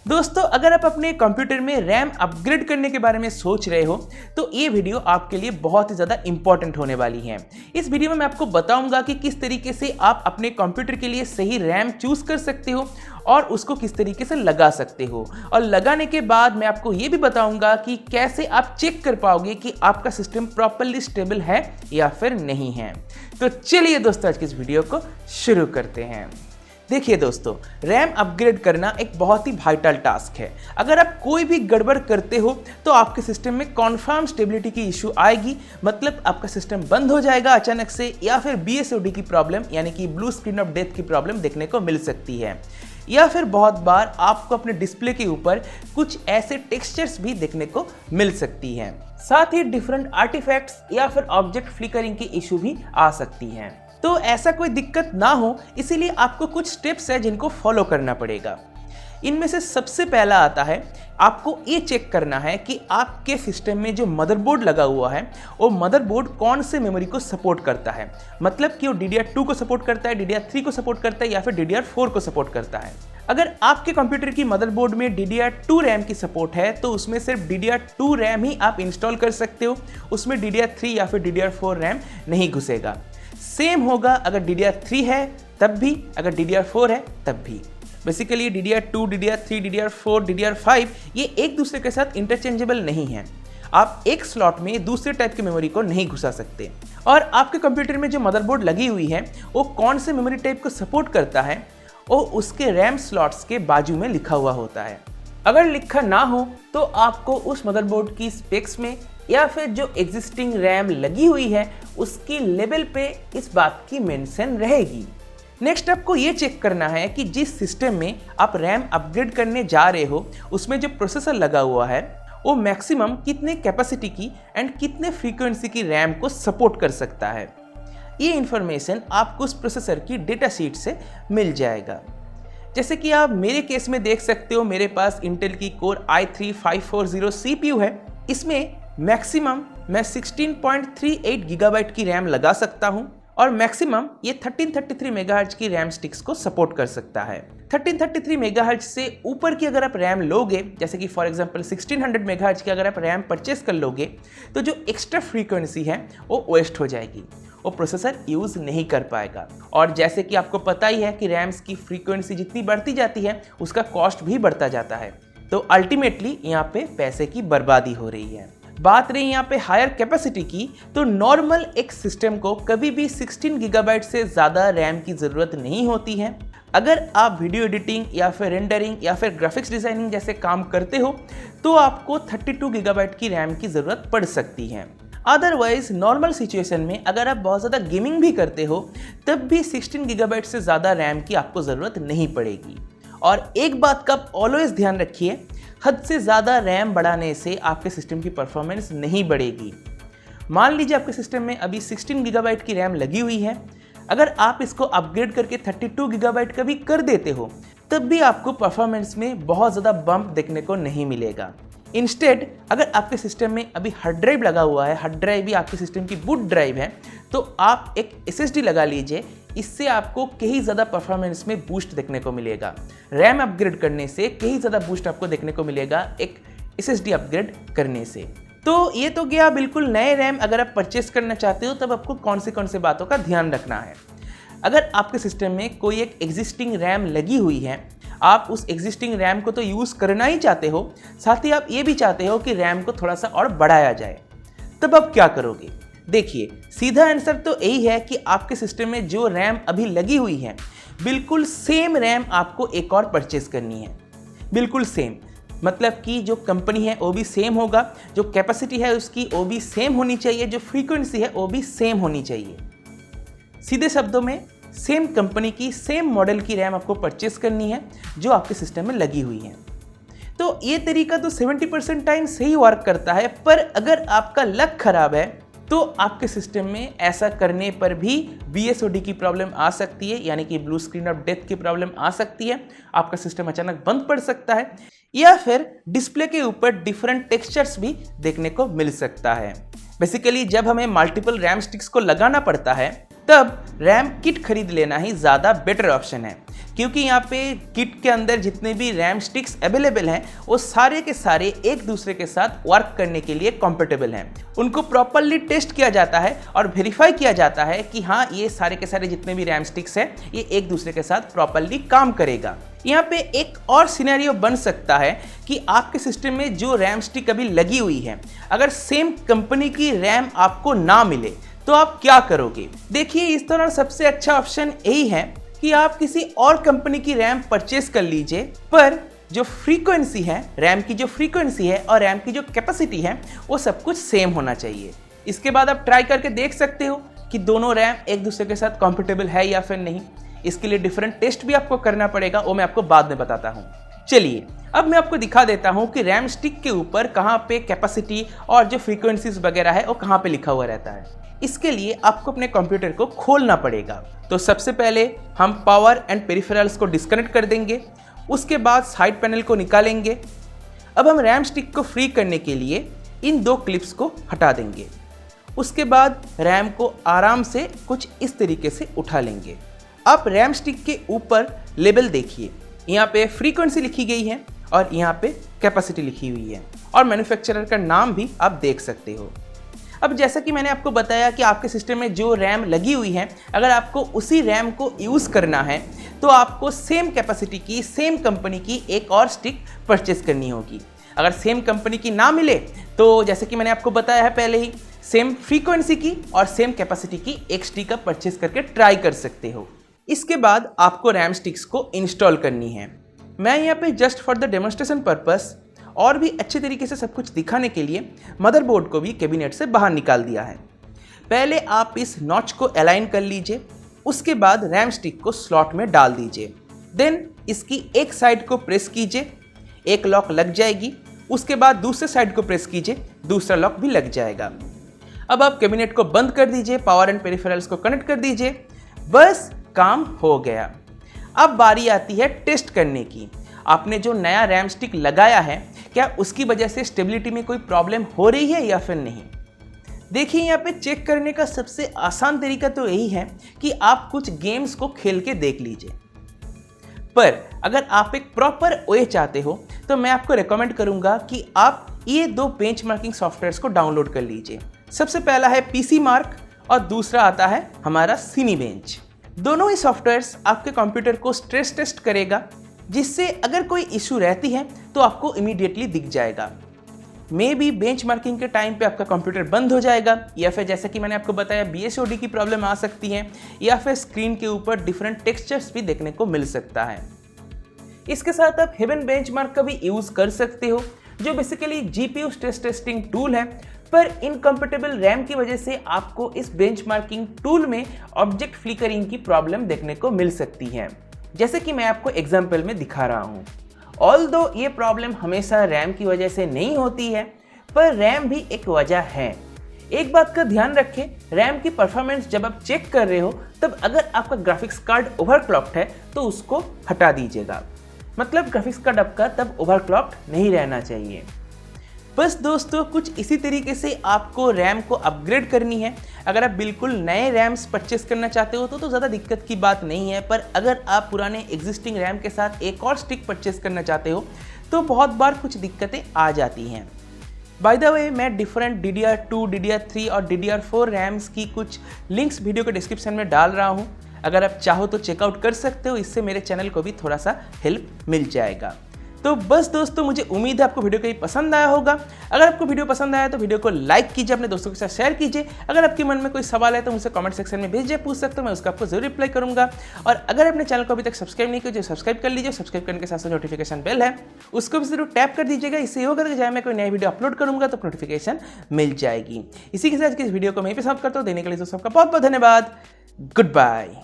दोस्तों, अगर आप अपने कंप्यूटर में रैम अपग्रेड करने के बारे में सोच रहे हो तो ये वीडियो आपके लिए बहुत ही ज़्यादा इंपॉर्टेंट होने वाली है। इस वीडियो में मैं आपको बताऊंगा कि किस तरीके से आप अपने कंप्यूटर के लिए सही रैम चूज कर सकते हो और उसको किस तरीके से लगा सकते हो, और लगाने के बाद मैं आपको ये भी बताऊंगा कि कैसे आप चेक कर पाओगे कि आपका सिस्टम प्रॉपर्ली स्टेबल है या फिर नहीं है। तो चलिए दोस्तों, आज की इस वीडियो को शुरू करते हैं। देखिए दोस्तों, रैम अपग्रेड करना एक बहुत ही वाइटल टास्क है। अगर आप कोई भी गड़बड़ करते हो तो आपके सिस्टम में कॉन्फर्म स्टेबिलिटी की इशू आएगी, मतलब आपका सिस्टम बंद हो जाएगा अचानक से, या फिर BSOD की प्रॉब्लम यानी कि ब्लू स्क्रीन ऑफ डेथ की प्रॉब्लम देखने को मिल सकती है, या फिर बहुत बार आपको अपने डिस्प्ले के ऊपर कुछ ऐसे टेक्सचर्स भी देखने को मिल सकती हैं। साथ ही डिफरेंट आर्टिफैक्ट्स या फिर ऑब्जेक्ट फ्लिकरिंग की इशू भी आ सकती हैं। तो ऐसा कोई दिक्कत ना हो, इसीलिए आपको कुछ स्टेप्स है जिनको फॉलो करना पड़ेगा। इनमें से सबसे पहला आता है, आपको ये चेक करना है कि आपके सिस्टम में जो मदरबोर्ड लगा हुआ है वो मदरबोर्ड कौन से मेमोरी को सपोर्ट करता है, मतलब कि वो DDR2 को सपोर्ट करता है, DDR3 को सपोर्ट करता है या फिर DDR4 को सपोर्ट करता है। अगर आपके कंप्यूटर की मदरबोर्ड में DDR2 रैम की सपोर्ट है तो उसमें सिर्फ DDR2 रैम ही आप इंस्टॉल कर सकते हो, उसमें DDR3 या फिर DDR4 रैम नहीं घुसेगा। सेम होगा अगर DDR3 है तब भी, अगर DDR4 है तब भी। Basically DDR2, DDR3, DDR4, DDR5 ये एक दूसरे के साथ इंटरचेंजेबल नहीं है। आप एक स्लॉट में दूसरे टाइप की मेमोरी को नहीं घुसा सकते। और आपके कंप्यूटर में जो मदरबोर्ड लगी हुई है वो कौन से मेमोरी टाइप को सपोर्ट करता है वो उसके रैम स्लॉट्स के बाजू में लिखा हुआ होता है। अगर लिखा ना हो तो आपको उस मदरबोर्ड की स्पेक्स में या फिर जो एग्जिस्टिंग रैम लगी हुई है उसकी लेवल पे इस बात की मेंशन रहेगी। नेक्स्ट आपको ये चेक करना है कि जिस सिस्टम में आप रैम अपग्रेड करने जा रहे हो उसमें जो प्रोसेसर लगा हुआ है वो मैक्सिमम कितने कैपेसिटी की एंड कितने फ्रीक्वेंसी की रैम को सपोर्ट कर सकता है। ये इंफॉर्मेशन आपको उस प्रोसेसर की डेटा शीट से मिल जाएगा। जैसे कि आप मेरे केस में देख सकते हो, मेरे पास इंटेल की कोर i3 540 CPU है। इसमें मैक्सिमम मैं 16.38 गीगाबाइट की रैम लगा सकता हूं और मैक्सिमम ये 1333 मेगाहर्ट्ज की रैम स्टिक्स को सपोर्ट कर सकता है। 1333 मेगाहर्ट्ज से ऊपर की अगर आप रैम लोगे, जैसे कि फॉर एग्जांपल 1600 मेगाहर्ट्ज की अगर आप रैम परचेस कर लोगे तो जो एक्स्ट्रा फ्रीक्वेंसी है वो वेस्ट हो जाएगी, वो प्रोसेसर यूज नहीं कर पाएगा। और जैसे कि आपको पता ही है कि रैम्स की फ्रीक्वेंसी जितनी बढ़ती जाती है उसका कॉस्ट भी बढ़ता जाता है, तो अल्टीमेटली यहाँ पे पैसे की बर्बादी हो रही है। बात रही यहाँ पे हायर कैपेसिटी की, तो नॉर्मल एक सिस्टम को कभी भी 16 गीगाबाइट से ज़्यादा रैम की ज़रूरत नहीं होती है। अगर आप वीडियो एडिटिंग या फिर रेंडरिंग या फिर ग्राफिक्स डिज़ाइनिंग जैसे काम करते हो तो आपको 32 गीगाबाइट की रैम की ज़रूरत पड़ सकती है। अदरवाइज नॉर्मल सिचुएशन में अगर आप बहुत ज़्यादा गेमिंग भी करते हो तब भी 16 गीगाबाइट से ज़्यादा रैम की आपको ज़रूरत नहीं पड़ेगी। और एक बात का आप ऑलवेज ध्यान रखिए, हद से ज़्यादा रैम बढ़ाने से आपके सिस्टम की परफॉर्मेंस नहीं बढ़ेगी। मान लीजिए आपके सिस्टम में अभी 16 गीगाबाइट की रैम लगी हुई है, अगर आप इसको अपग्रेड करके 32 गीगाबाइट का भी कर देते हो तब भी आपको परफॉर्मेंस में बहुत ज़्यादा बम्प देखने को नहीं मिलेगा। इंस्टेड अगर आपके सिस्टम में अभी हार्ड ड्राइव लगा हुआ है, हार्ड ड्राइव भी आपके सिस्टम की बूट ड्राइव है, तो आप एक SSD लगा लीजिए। इससे आपको कहीं ज़्यादा परफॉर्मेंस में बूस्ट देखने को मिलेगा। रैम अपग्रेड करने से कहीं ज़्यादा बूस्ट आपको देखने को मिलेगा एक SSD अपग्रेड करने से। तो ये तो गया बिल्कुल नए रैम अगर आप परचेस करना चाहते हो तब आपको कौन से बातों का ध्यान रखना है। अगर आपके सिस्टम में कोई एक एग्जिस्टिंग रैम लगी हुई है, आप उस एग्जिस्टिंग रैम को तो यूज़ करना ही चाहते हो, साथ ही आप ये भी चाहते हो कि रैम को थोड़ा सा और बढ़ाया जाए, तब आप क्या करोगे? देखिए, सीधा आंसर तो यही है कि आपके सिस्टम में जो रैम अभी लगी हुई है बिल्कुल सेम रैम आपको एक और परचेस करनी है। बिल्कुल सेम मतलब कि जो कंपनी है वो भी सेम होगा, जो कैपेसिटी है उसकी वो भी सेम होनी चाहिए, जो फ्रीक्वेंसी है वो भी सेम होनी चाहिए। सीधे शब्दों में सेम कंपनी की सेम मॉडल की रैम आपको परचेस करनी है जो आपके सिस्टम में लगी हुई है। तो ये तरीका तो 70% टाइम सही वर्क करता है, पर अगर आपका लक खराब है तो आपके सिस्टम में ऐसा करने पर भी BSOD की प्रॉब्लम आ सकती है, यानी कि ब्लू स्क्रीन ऑफ डेथ की प्रॉब्लम आ सकती है। आपका सिस्टम अचानक बंद पड़ सकता है या फिर डिस्प्ले के ऊपर डिफरेंट टेक्सचर्स भी देखने को मिल सकता है। बेसिकली जब हमें मल्टीपल रैम स्टिक्स को लगाना पड़ता है तब रैम किट खरीद लेना ही ज़्यादा बेटर ऑप्शन है, क्योंकि यहाँ पे किट के अंदर जितने भी रैम स्टिक्स अवेलेबल हैं वो सारे के सारे एक दूसरे के साथ वर्क करने के लिए कॉम्पेटेबल हैं। उनको प्रॉपरली टेस्ट किया जाता है और वेरीफाई किया जाता है कि हाँ, ये सारे के सारे जितने भी रैम स्टिक्स हैं ये एक दूसरे के साथ प्रॉपरली काम करेगा। यहाँ पे एक और सिनेरियो बन सकता है कि आपके सिस्टम में जो रैम स्टिक अभी लगी हुई है, अगर सेम कंपनी की रैम आपको ना मिले तो आप क्या करोगे। देखिए, इस दौरान सबसे अच्छा ऑप्शन यही है कि आप किसी और कंपनी की रैम परचेस कर लीजिए, पर जो फ्रीक्वेंसी है, रैम की जो फ्रीक्वेंसी है और रैम की जो कैपेसिटी है वो सब कुछ सेम होना चाहिए। इसके बाद आप ट्राई करके देख सकते हो कि दोनों रैम एक दूसरे के साथ कंफर्टेबल है या फिर नहीं। इसके लिए डिफरेंट टेस्ट भी आपको करना पड़ेगा, वो मैं आपको बाद में बताता हूँ। चलिए अब मैं आपको दिखा देता हूँ कि रैम स्टिक के ऊपर कहाँ पे कैपेसिटी और जो फ्रीक्वेंसीज वगैरह है वो कहाँ पे लिखा हुआ रहता है। इसके लिए आपको अपने कंप्यूटर को खोलना पड़ेगा। तो सबसे पहले हम पावर एंड पेरिफेरल्स को डिस्कनेक्ट कर देंगे, उसके बाद साइड पैनल को निकालेंगे। अब हम रैम स्टिक को फ्री करने के लिए इन दो क्लिप्स को हटा देंगे। उसके बाद रैम को आराम से कुछ इस तरीके से उठा लेंगे। आप रैम स्टिक के ऊपर लेबल देखिए, यहाँ पे फ्रीक्वेंसी लिखी गई है और यहाँ पे कैपेसिटी लिखी हुई है और मैन्युफैक्चरर का नाम भी आप देख सकते हो। अब जैसा कि मैंने आपको बताया कि आपके सिस्टम में जो रैम लगी हुई है, अगर आपको उसी रैम को यूज़ करना है तो आपको सेम कैपेसिटी की, सेम कंपनी की एक और स्टिक परचेस करनी होगी। अगर सेम कंपनी की ना मिले तो जैसे कि मैंने आपको बताया है पहले ही, सेम फ्रीक्वेंसी की और सेम कैपेसिटी की एक स्टिक आप परचेस करके ट्राई कर सकते हो। इसके बाद आपको रैम स्टिक्स को इंस्टॉल करनी है। मैं यहाँ पे just for the demonstration purpose और भी अच्छे तरीके से सब कुछ दिखाने के लिए मदरबोर्ड को भी कैबिनेट से बाहर निकाल दिया है। पहले आप इस नॉच को अलाइन कर लीजिए, उसके बाद रैम स्टिक को स्लॉट में डाल दीजिए। देन इसकी एक साइड को प्रेस कीजिए, एक लॉक लग जाएगी। उसके बाद दूसरे साइड को प्रेस कीजिए, दूसरा लॉक भी लग जाएगा। अब आप कैबिनेट को बंद कर दीजिए, पावर एंड पेरिफेरल्स को कनेक्ट कर दीजिए। बस काम हो गया। अब बारी आती है टेस्ट करने की। आपने जो नया रैम स्टिक लगाया है, क्या उसकी वजह से स्टेबिलिटी में कोई प्रॉब्लम हो रही है या फिर नहीं। देखिए, यहाँ पे चेक करने का सबसे आसान तरीका तो यही है कि आप कुछ गेम्स को खेल के देख लीजिए। पर अगर आप एक प्रॉपर ओए चाहते हो तो मैं आपको रेकमेंड करूंगा कि आप ये दो बेंचमार्किंग सॉफ्टवेयर्स को डाउनलोड कर लीजिए। सबसे पहला है पीसी मार्क और दूसरा आता है हमारा सिनीबेंच। दोनों ही सॉफ्टवेयर्स आपके कंप्यूटर को स्ट्रेस टेस्ट करेगा, जिससे अगर कोई इशू रहती है तो आपको इमीडिएटली दिख जाएगा। मे बी बेंचमार्किंग के टाइम पे आपका कंप्यूटर बंद हो जाएगा, या फिर जैसा कि मैंने आपको बताया BSOD की प्रॉब्लम आ सकती है, या फिर स्क्रीन के ऊपर डिफरेंट टेक्सचर्स भी देखने को मिल सकता है। इसके साथ आप हेवन बेंचमार्क का भी यूज़ कर सकते हो, जो basically GPU stress testing tool है, पर इनकम्पेटेबल रैम की वजह से आपको इस बेंचमार्किंग टूल में ऑब्जेक्ट फ्लिकरिंग की प्रॉब्लम देखने को मिल सकती है, जैसे कि मैं आपको एग्जाम्पल में दिखा रहा हूँ। ऑल्दो ये प्रॉब्लम हमेशा रैम की वजह से नहीं होती है, पर रैम भी एक वजह है। एक बात का ध्यान रखें, रैम की परफॉर्मेंस जब आप चेक कर रहे हो तब अगर आपका ग्राफिक्स कार्ड ओवरक्लॉक्ड है तो उसको हटा दीजिएगा। मतलब ग्राफिक्स कार्ड आपका तब ओवरक्लॉक्ड नहीं रहना चाहिए। बस दोस्तों, कुछ इसी तरीके से आपको रैम को अपग्रेड करनी है। अगर आप बिल्कुल नए रैम्स परचेस करना चाहते हो तो ज़्यादा दिक्कत की बात नहीं है, पर अगर आप पुराने एग्जिस्टिंग रैम के साथ एक और स्टिक परचेस करना चाहते हो तो बहुत बार कुछ दिक्कतें आ जाती हैं। बाय द वे, मैं डिफरेंट DDR2, DDR3 और DDR4 रैम्स की कुछ लिंक्स वीडियो के डिस्क्रिप्शन में डाल रहा हूँ। अगर आप चाहो तो चेकआउट कर सकते हो, इससे मेरे चैनल को भी थोड़ा सा हेल्प मिल जाएगा। तो बस दोस्तों, मुझे उम्मीद है आपको वीडियो कहीं पसंद आया होगा। अगर आपको वीडियो पसंद आया तो वीडियो को लाइक कीजिए, अपने दोस्तों के साथ शेयर कीजिए। अगर आपके मन में कोई सवाल है तो मुझे कमेंट सेक्शन में भेजिए, पूछ सकते हो, मैं उसका आपको जरूर रिप्लाई करूंगा। और अगर अपने चैनल को अभी तक सब्सक्राइब नहीं किया तो सब्सक्राइब कर लीजिए। सब्सक्राइब करने के साथ साथ नोटिफिकेशन बेल है, उसको भी जरूर टैप कर दीजिएगा। इससे ये होगा कि जब मैं कोई नई वीडियो अपलोड करूंगा तो नोटिफिकेशन मिल जाएगी। इसी के साथ इस वीडियो को मैं भी समाप्त करता हूँ। देने के लिए दोस्तों आपका बहुत बहुत धन्यवाद। Good bye.